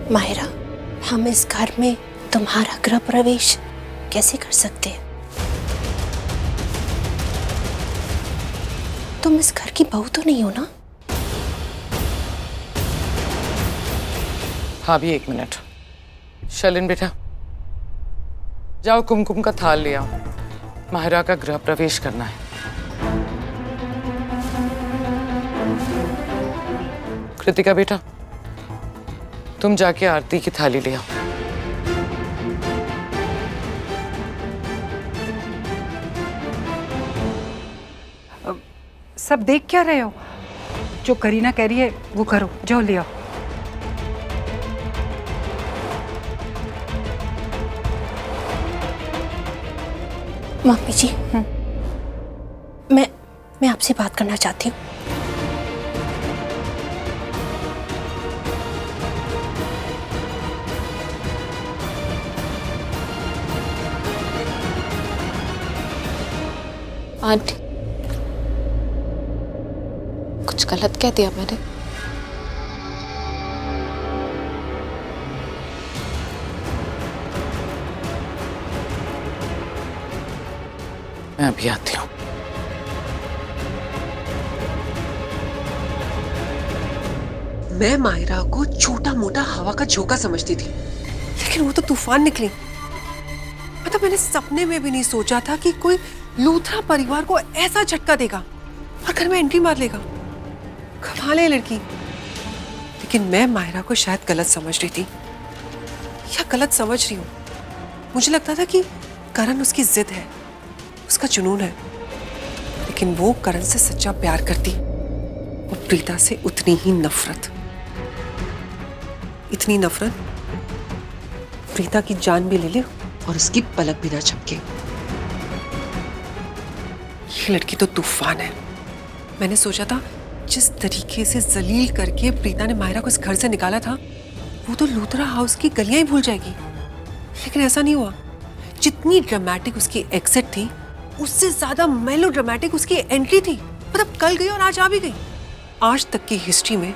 माहिरा, हम इस घर में तुम्हारा गृह प्रवेश कैसे कर सकते हैं? तुम इस घर की बहू तो नहीं हो ना? हाँ भी 1 मिनट। शलिन बेटा, जाओ कुमकुम का थाल ले आओ, माहिरा का गृह प्रवेश करना है। कृतिका बेटा, तुम जाके आरती की थाली ले आओ। सब देख क्या रहे हो? जो करीना कह रही है वो करो, जाओ ले आओ। मम्मी जी, मैं आपसे बात करना चाहती हूँ। आंटी, कुछ गलत कह दिया मैंने? मैं अभी आती हूँ। मैं मायरा को छोटा मोटा हवा का झोंका समझती थी, लेकिन वो तो तूफान निकली। मतलब मैंने सपने में भी नहीं सोचा था कि कोई लूथरा परिवार को ऐसा झटका देगा और घर में एंट्री मार लेगा। कमाल है लड़की। लेकिन मैं मायरा को शायद गलत समझ रही थी, या गलत समझ रही हूँ। मुझे लगता था कि करण उसकी जिद है, उसका जुनून है, लेकिन वो करण से सच्चा प्यार करती, वो प्रीता से उतनी ही नफरत। इतनी नफरत प्रीता की जान भी ले ले और उसकी पलक भी ना झपके। ये लड़की तो तूफान है। मैंने सोचा था जिस तरीके से जलील करके प्रीता ने मायरा को इस घर से निकाला था, वो तो लूथरा हाउस की गलियां ही भूल जाएगी, लेकिन ऐसा नहीं हुआ। जितनी ड्रामेटिक उसकी एग्जिट थी, उससे ज्यादा मेलो ड्रामेटिक उसकी एंट्री थी। मतलब कल गई और आज आ भी गई। आज तक की हिस्ट्री में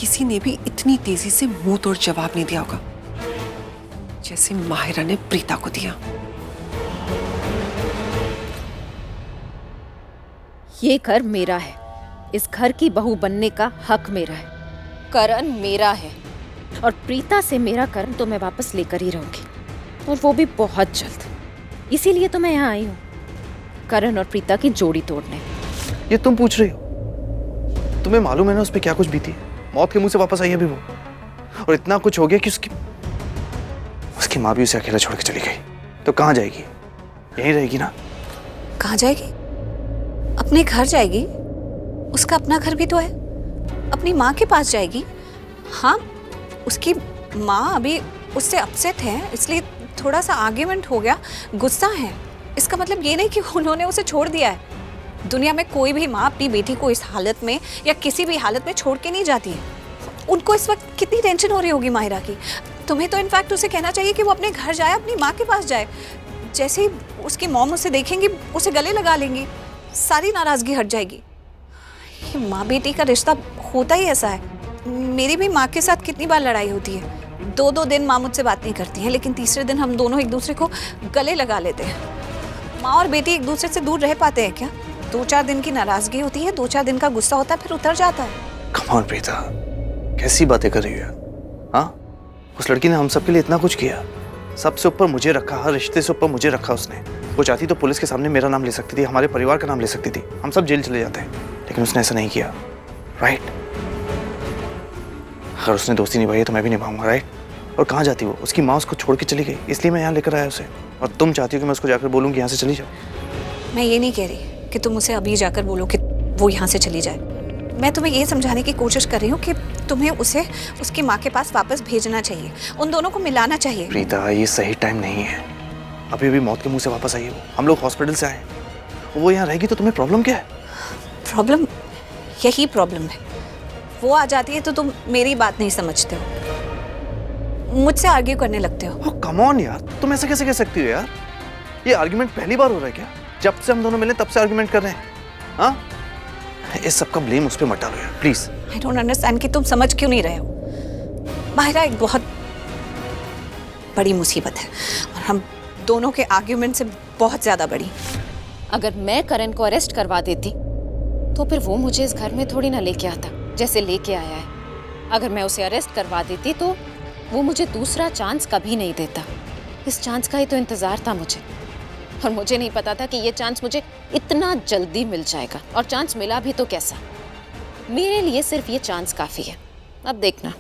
किसी ने भी इतनी तेजी से मुंह तोड़ जवाब नहीं दिया होगा जैसे माहिरा ने प्रीता को दिया। ये घर मेरा है, इस घर की बहू बनने का हक मेरा है, करण मेरा है, और प्रीता से मेरा करण तो मैं वापस लेकर ही रहूंगी, और वो भी बहुत जल्द। इसीलिए तो मैं यहाँ आई हूँ, करण और प्रीता की जोड़ी तोड़ने। ये तुम पूछ रही हो? तुम्हें मालूम है ना उस पे क्या कुछ बीती है? मौत के मुंह से वापस आई है अभी वो, और इतना कुछ हो गया कि उसकी माँ भी उसे अकेला छोड़ के चली गई। तो कहाँ जाएगी? यहीं रहेगी ना? कहाँ जाएगी? अपने घर जाएगी। उसका अपना घर भी तो है, अपनी माँ के पास जाएगी। हाँ, उसकी माँ अभी उससे अपसेट है, इसलिए थोड़ा सा आर्ग्यूमेंट हो गया, गुस्सा है। इसका मतलब ये नहीं कि उन्होंने उसे छोड़ दिया है। दुनिया में कोई भी माँ अपनी बेटी को इस हालत में या किसी भी हालत में छोड़ के नहीं जाती है। उनको इस वक्त कितनी टेंशन हो रही होगी माहिरा की। तुम्हें तो इनफैक्ट उसे कहना चाहिए कि वो अपने घर जाए, अपनी माँ के पास जाए। जैसे ही उसकी मॉम उसे देखेंगी, उसे गले लगा लेंगी, सारी नाराजगी हट जाएगी। ये माँ बेटी का रिश्ता होता ही ऐसा है। मेरी भी माँ के साथ कितनी बार लड़ाई होती है। 2-2 दिन माँ मुझसे बात नहीं करती है, लेकिन तीसरे दिन हम दोनों एक दूसरे को गले लगा लेते हैं। माँ और बेटी एक दूसरे से दूर रह पाते हैं क्या? 2-4 दिन की नाराजगी होती है, 2-4 दिन का गुस्सा होता है, फिर उतर जाता है। कम ऑन प्रीता, कैसी बातें कर रही है? हाँ, उस लड़की ने हम सबके लिए इतना कुछ किया, सबसे ऊपर मुझे रखा, हर रिश्ते से ऊपर मुझे रखा उसने। वो चाहती तो पुलिस के सामने मेरा नाम ले सकती थी, हमारे परिवार का नाम ले सकती थी, हम सब जेल चले जाते, लेकिन उसने ऐसा नहीं किया। राइट? अगर उसने दोस्ती निभाई है तो मैं भी निभाऊंगा। राइट? और कहाँ जाती वो? उसकी माँ उसको छोड़ के चली गई, इसलिए मैं यहाँ लेकर आया उसे। और तुम चाहती हो कि मैं उसको जाकर बोलूँ कि यहाँ से चली जाओ? मैं ये नहीं कह रही कि तुम उसे अभी जाकर बोलो कि वो यहाँ से चली जाए। मैं तुम्हें ये समझाने की कोशिश कर रही हूँ कि तुम्हें उसे उसकी माँ के पास वापस भेजना चाहिए, उन दोनों को मिलाना चाहिए। प्रीता, ये सही टाइम नहीं है। अभी अभी मौत के मुंह से वापस आई है वो, हम लोग हॉस्पिटल से आए, वो यहाँ रहेगी तो तुम्हें प्रॉब्लम क्या है? प्रॉब्लम यही प्रॉब्लम है। वो आ जाती है तो तुम मेरी बात नहीं समझते हो, मुझसे आर्ग्यू करने लगते हो। कम ऑन यार, तुम ऐसा कैसे कह सकती हो यार? ये आर्गुमेंट पहली बार हो रहा है क्या? जब से हम दोनों मिले तब से आर्गुमेंट कर रहे हैं। हाँ, इस सब का ब्लेम उस पे मत डालो यार, प्लीज। आई डोंट अंडरस्टैंड कि तुम समझ क्यों नहीं रहे हो। माहिरा एक बहुत बड़ी मुसीबत है और हम दोनों के आर्ग्यूमेंट से बहुत ज्यादा बड़ी। अगर मैं करण को अरेस्ट करवा देती तो फिर वो मुझे इस घर में थोड़ी ना लेके आता जैसे लेके आया है। अगर मैं उसे अरेस्ट करवा देती तो वो मुझे दूसरा चांस कभी नहीं देता। इस चांस का ही तो इंतजार था मुझे, और मुझे नहीं पता था कि ये चांस मुझे इतना जल्दी मिल जाएगा। और चांस मिला भी तो कैसा, मेरे लिए सिर्फ ये चांस काफी है। अब देखना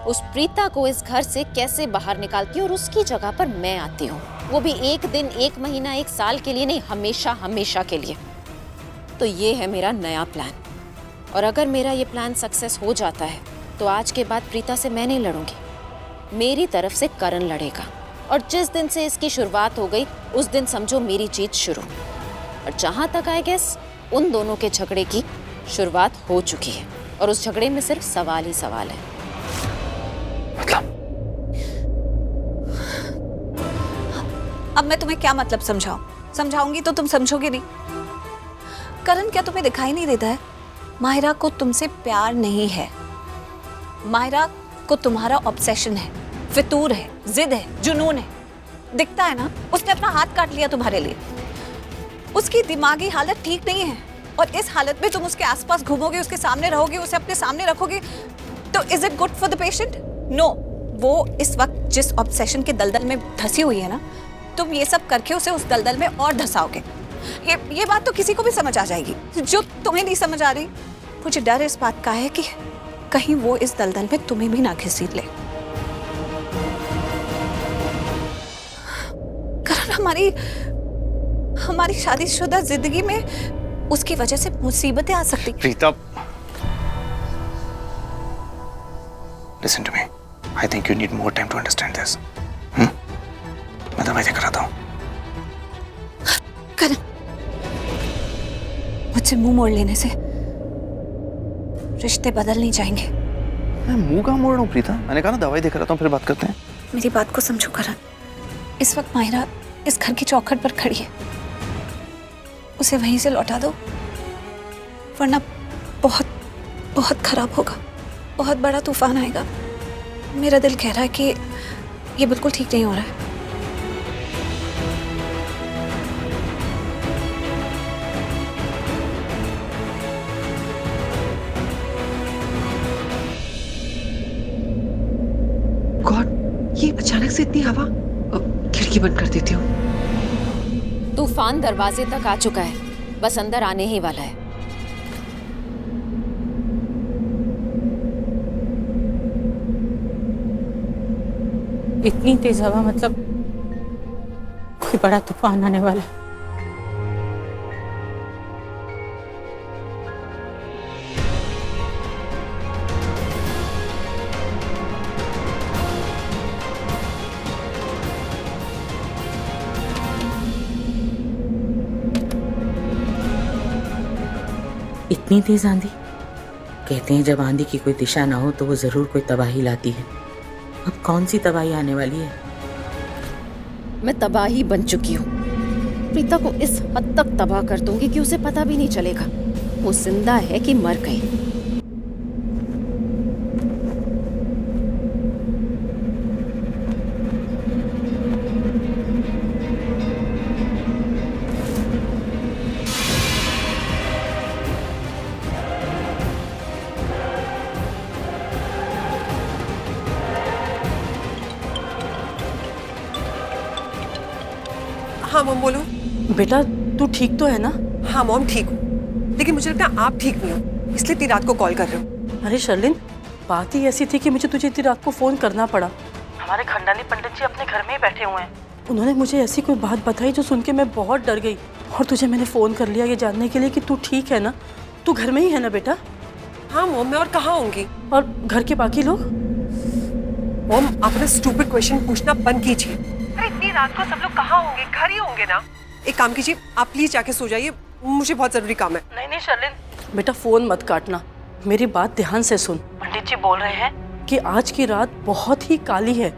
उस प्रीता को इस घर से कैसे बाहर निकालती हूँ और उसकी जगह पर मैं आती हूँ, वो भी 1 दिन 1 महीना 1 साल के लिए नहीं, हमेशा हमेशा के लिए। तो ये है मेरा नया प्लान, और अगर मेरा ये प्लान सक्सेस हो जाता है तो आज के बाद प्रीता से मैं नहीं लड़ूंगी, मेरी तरफ से करण लड़ेगा। और जिस दिन से इसकी शुरुआत हो गई उस दिन समझो मेरी जीत शुरू। और जहां तक आई गेस उन दोनों के झगड़े की शुरुआत हो चुकी है, और उस झगड़े में सिर्फ सवाल ही सवाल है। अब मैं तुम्हें क्या मतलब समझाऊं? समझाऊंगी तो तुम समझोगे नहीं। करण, क्या तुम्हें दिखाई नहीं देता है? माहिरा को तुमसे प्यार नहीं है, माहिरा को तुम्हारा ऑब्सेशन है, फितूर है, जिद है, जुनून है। दिखता है ना, उसने अपना हाथ काट लिया तुम्हारे लिए। उसकी दिमागी हालत ठीक नहीं है, और इस हालत में तुम उसके आसपास घूमोगे, उसके सामने रहोगे, उसे अपने सामने रखोगे, तो is it good for the patient? No. वो इस वक्त जिस ऑब्सेशन के दलदल में धसी हुई है ना, तुम ये सब करके उसे उस दलदल में और धसाओगे। ये बात तो किसी को भी समझ आ जाएगी, जो तुम्हें नहीं समझ आ रही। मुझे डर इस बात का है कि कहीं वो इस दलदल में तुम्हें भी ना घसीट ले। करण, हमारी शादीशुदा जिंदगी में उसकी वजह से मुसीबतें आ सकती। Preeta, listen to me. I think you need more time to understand this. मैं दवाई देकर आता हूँ। करण, मुझसे मुंह मोड़ लेने से रिश्ते बदल नहीं जाएंगे। मैं मुंह कहाँ मोड़ रहा हूँ प्रीता? मैंने कहा ना दवाई देकर आता हूँ, फिर बात करते हैं। मेरी बात को समझो करण, इस वक्त माहिरा इस घर की चौखट पर खड़ी है, उसे वहीं से लौटा दो, वरना बहुत बहुत खराब होगा, बहुत बड़ा तूफान आएगा। मेरा दिल कह रहा है कि ये बिल्कुल ठीक नहीं हो रहा है। गॉड, ये अचानक से इतनी हवा। खिड़की बंद कर देती हूँ। तूफान दरवाजे तक आ चुका है, बस अंदर आने ही वाला है। इतनी तेज हवा, मतलब कोई बड़ा तूफान आने वाला है। इतनी तेज आंधी? कहते हैं जब आंधी की कोई दिशा ना हो तो वो जरूर कोई तबाही लाती है। अब कौन सी तबाही आने वाली है? मैं तबाही बन चुकी हूँ। प्रीता को इस हद तक तबाह कर दूंगी कि उसे पता भी नहीं चलेगा वो जिंदा है कि मर गई। हाँ मॉम, बोलो। बेटा तू ठीक तो है ना? हाँ मॉम, ठीक हूँ, लेकिन मुझे लगता है आप ठीक नहीं हो, इसलिए इतनी रात को कॉल कर रहे हो। अरे शर्लिन, बात ही ऐसी थी कि मुझे तुझे इतनी रात को फोन करना पड़ा। हमारे खंडानी पंडित जी अपने घर में ही बैठे हुए हैं। उन्होंने मुझे ऐसी कोई बात बताई जो सुन के मैं बहुत डर गई, और तुझे मैंने फोन कर लिया ये जानने के लिए कि तू ठीक है ना, तू घर में ही है ना बेटा? हाँ मॉम, मैं और कहाँ होंगी। और घर के बाकी लोग? मॉम, आप अपना स्टूपिड क्वेश्चन पूछना बंद कीजिए। अरे इतनी रात को सब लोग कहाँ होंगे? घर ही होंगे ना। एक काम कीजिए, आप प्लीज जाके सो जाइए, मुझे बहुत जरूरी काम है। नहीं शर्लिन, बेटा फोन मत काटना, मेरी बात ध्यान से सुन। पंडित जी बोल रहे हैं कि आज की रात बहुत ही काली है।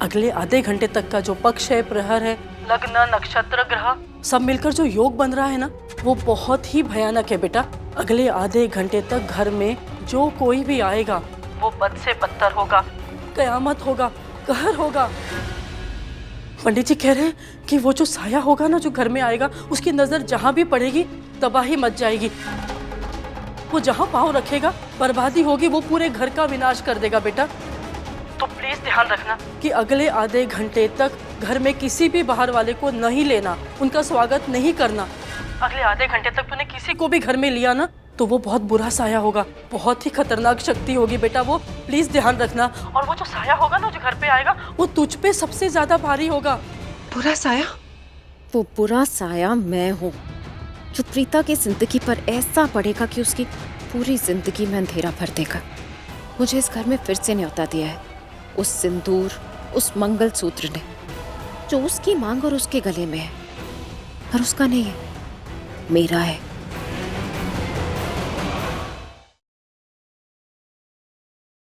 अगले आधे घंटे तक का जो पक्ष है, प्रहर है, लग्न, नक्षत्र, ग्रह सब मिलकर जो योग बन रहा है ना, वो बहुत ही भयानक है बेटा। अगले आधे घंटे तक घर में जो कोई भी आएगा वो बद से बदतर होगा, कयामत होगा, कहर होगा। पंडित जी कह रहे हैं कि वो जो साया होगा ना, जो घर में आएगा, उसकी नजर जहां भी पड़ेगी तबाही मच जाएगी। वो जहां पाँव रखेगा बर्बादी होगी, वो पूरे घर का विनाश कर देगा बेटा। तो प्लीज ध्यान रखना कि अगले आधे घंटे तक घर में किसी भी बाहर वाले को नहीं लेना, उनका स्वागत नहीं करना। अगले आधे घंटे तक तूने किसी को भी घर में लिया ना तो वो बहुत बुरा साया होगा, बहुत ही खतरनाक शक्ति होगी बेटा वो, प्लीज ध्यान रखना। और वो जो साया होगा ना, जो घर पे आएगा, वो तुझ पे सबसे ज्यादा भारी होगा। बुरा साया? वो बुरा साया मैं हूँ, जो प्रीता की जिंदगी पर ऐसा पड़ेगा कि उसकी पूरी जिंदगी में अंधेरा भर देगा। मुझे इस घर में फिर से न्योता दिया है उस सिंदूर, उस मंगलसूत्र ने, जो उसकी मांग और उसके गले में है, और उसका नहीं है, मेरा है।